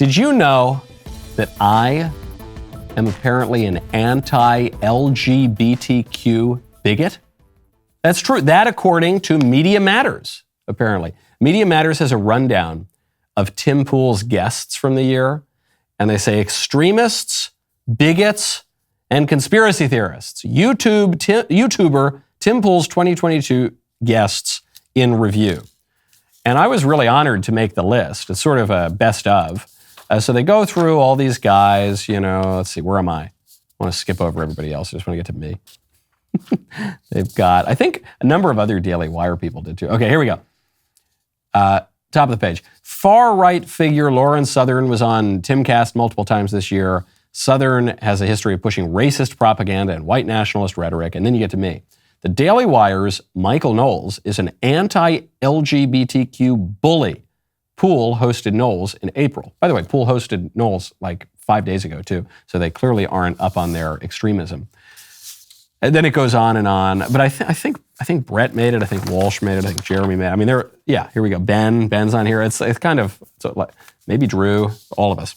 Did you know that I am apparently an anti-LGBTQ bigot? That's true. That according to Media Matters, apparently. Media Matters has a rundown of Tim Poole's guests from the year, and they say extremists, bigots, and conspiracy theorists. YouTuber Tim Poole's 2022 guests in review. And I was really honored to make the list. It's sort of a best of. So they go through all these guys, let's see, where am I? I want to skip over everybody else. I just want to get to me. They've got, I think, a number of other Daily Wire people did too. Okay, here we go. Top of the page. Far-right figure Lauren Southern was on Timcast multiple times this year. Southern has a history of pushing racist propaganda and white nationalist rhetoric. And then you get to me. The Daily Wire's Michael Knowles is an anti-LGBTQ bully. Poole hosted Knowles in April. By the way, Poole hosted Knowles like 5 days ago too, so they clearly aren't up on their extremism. And then it goes on and on. But I think Brett made it. I think Walsh made it. I think Jeremy made it. I mean, here we go. Ben's on here. It's kind of like maybe Drew, all of us.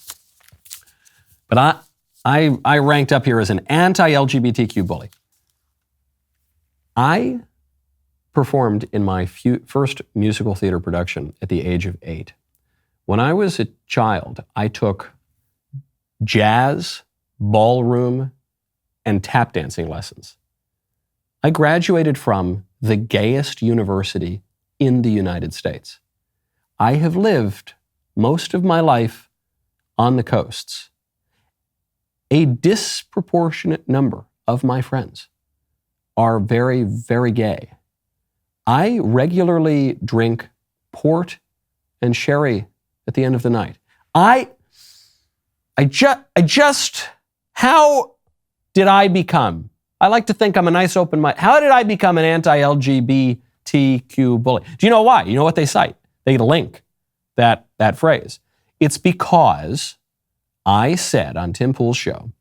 But I ranked up here as an anti-LGBTQ bully. I performed in my first musical theater production at the age of 8. When I was a child, I took jazz, ballroom, and tap dancing lessons. I graduated from the gayest university in the United States. I have lived most of my life on the coasts. A disproportionate number of my friends are very, very gay. I regularly drink port and sherry at the end of the night. How did I become? I like to think I'm a nice open mind. How did I become an anti-LGBTQ bully? Do you know why? You know what they cite? They link that phrase. It's because I said on Tim Poole's show,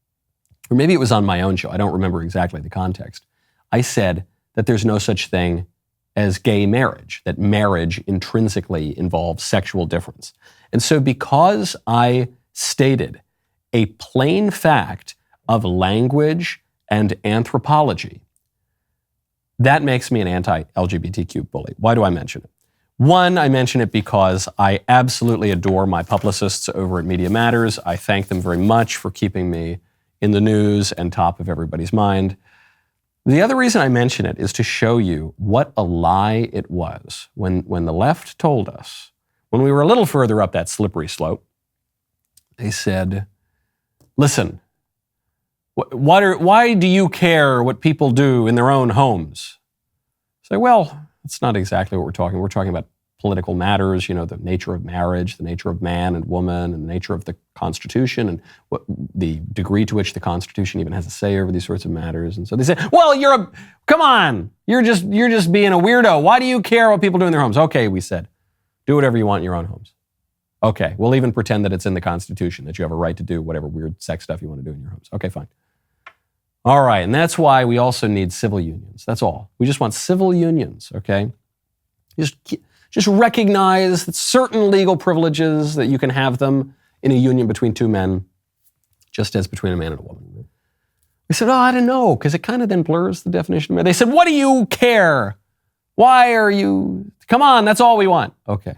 or maybe it was on my own show, I don't remember exactly the context. I said that there's no such thing as gay marriage, that marriage intrinsically involves sexual difference. And so because I stated a plain fact of language and anthropology, that makes me an anti-LGBTQ bully. Why do I mention it? One, I mention it because I absolutely adore my publicists over at Media Matters. I thank them very much for keeping me in the news and top of everybody's mind. The other reason I mention it is to show you what a lie it was when the left told us, when we were a little further up that slippery slope, they said, listen, why do you care what people do in their own homes? Say, well, that's not exactly what we're talking. We're talking about political matters, the nature of marriage, the nature of man and woman, and the nature of the Constitution, and the degree to which the Constitution even has a say over these sorts of matters. And so they say, well, come on, you're just being a weirdo. Why do you care what people do in their homes? Okay, we said, do whatever you want in your own homes. Okay, we'll even pretend that it's in the Constitution, that you have a right to do whatever weird sex stuff you want to do in your homes. Okay, fine. All right, and that's why we also need civil unions. That's all. We just want civil unions, okay? Just recognize that certain legal privileges, that you can have them in a union between two men, just as between a man and a woman. We said, I don't know, because it kind of then blurs the definition of marriage. They said, what do you care? Why are you? Come on, that's all we want. Okay.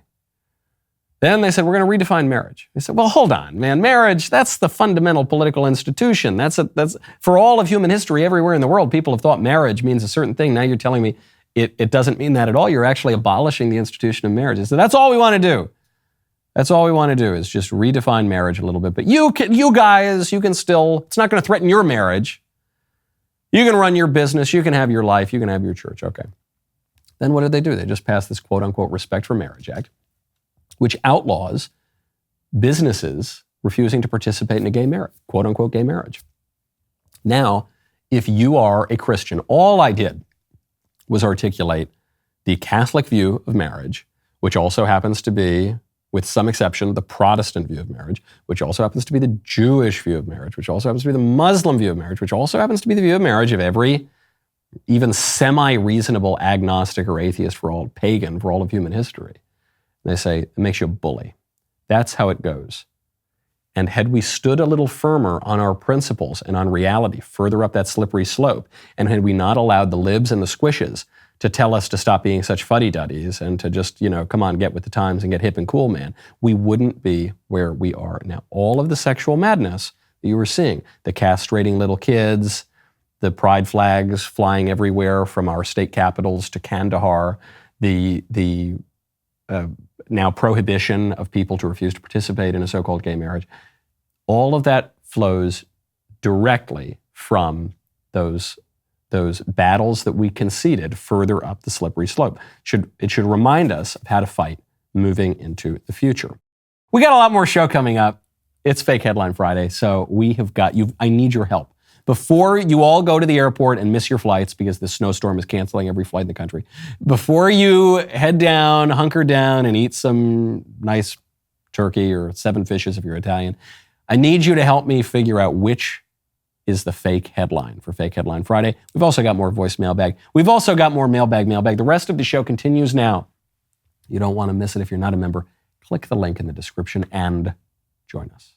Then they said, we're going to redefine marriage. They said, well, hold on, man. Marriage, that's the fundamental political institution. That's for all of human history, everywhere in the world, people have thought marriage means a certain thing. Now you're telling me it doesn't mean that at all. You're actually abolishing the institution of marriage. So that's all we want to do. That's all we want to do is just redefine marriage a little bit. But you guys, you can still, it's not going to threaten your marriage. You can run your business. You can have your life. You can have your church. Okay. Then what did they do? They just passed this quote unquote Respect for Marriage Act, which outlaws businesses refusing to participate in a gay marriage, quote unquote gay marriage. Now, if you are a Christian, all I did was articulate the Catholic view of marriage, which also happens to be, with some exception, the Protestant view of marriage, which also happens to be the Jewish view of marriage, which also happens to be the Muslim view of marriage, which also happens to be the view of marriage of every even semi-reasonable agnostic or atheist for all, pagan for all of human history. And they say, it makes you a bully. That's how it goes. And had we stood a little firmer on our principles and on reality further up that slippery slope, and had we not allowed the libs and the squishes to tell us to stop being such fuddy-duddies and to just, come on, get with the times and get hip and cool, man, we wouldn't be where we are now. All of the sexual madness that you were seeing, the castrating little kids, the pride flags flying everywhere from our state capitals to Kandahar, the now prohibition of people to refuse to participate in a so-called gay marriage, all of that flows directly from those battles that we conceded further up the slippery slope. It should remind us of how to fight moving into the future. We got a lot more show coming up. It's Fake Headline Friday, so we have got you. I need your help. Before you all go to the airport and miss your flights because the snowstorm is canceling every flight in the country, before you head down, hunker down, and eat some nice turkey or 7 fishes if you're Italian, I need you to help me figure out which is the fake headline for Fake Headline Friday. We've also got more voice mailbag. We've also got more mailbag. The rest of the show continues now. You don't want to miss it if you're not a member. Click the link in the description and join us.